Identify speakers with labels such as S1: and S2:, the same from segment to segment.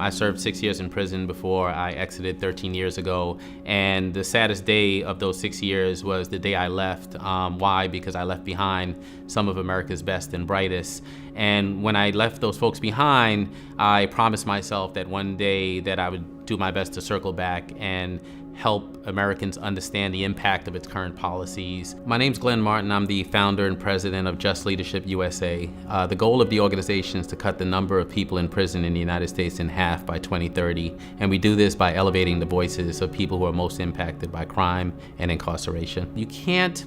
S1: I served 6 years in prison before I exited 13 years ago, and the saddest day of those 6 years was the day I left. Why? Because I left behind some of America's best and brightest. And when I left those folks behind, I promised myself that one day that I would do my best to circle back and help Americans understand the impact of its current policies. My name's Glenn Martin. I'm the founder and president of JustLeadershipUSA. The goal of the organization is to cut the number of people in prison in the United States in half by 2030. And we do this by elevating the voices of people who are most impacted by crime and incarceration. You can't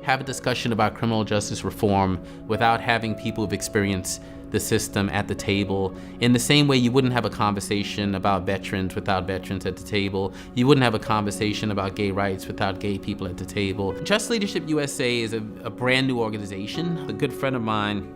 S1: have a discussion about criminal justice reform without having people who've experienced the system at the table. In the same way you wouldn't have a conversation about veterans without veterans at the table. You wouldn't have a conversation about gay rights without gay people at the table. Just Leadership USA is a brand new organization. A good friend of mine,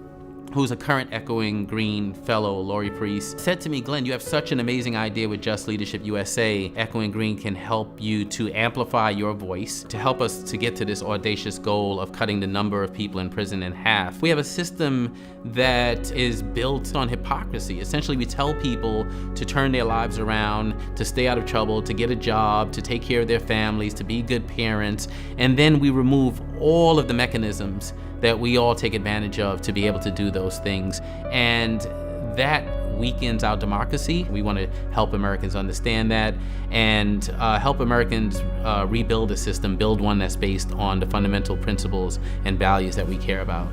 S1: who's a current Echoing Green fellow, Lori Priest, said to me, Glenn, you have such an amazing idea with Just Leadership USA. Echoing Green can help you to amplify your voice, to help us to get to this audacious goal of cutting the number of people in prison in half. We have a system that is built on hypocrisy. Essentially, we tell people to turn their lives around, to stay out of trouble, to get a job, to take care of their families, to be good parents, and then we remove all of the mechanisms that we all take advantage of to be able to do those things. And that weakens our democracy. We want to help Americans understand that and help Americans rebuild a system, build one that's based on the fundamental principles and values that we care about.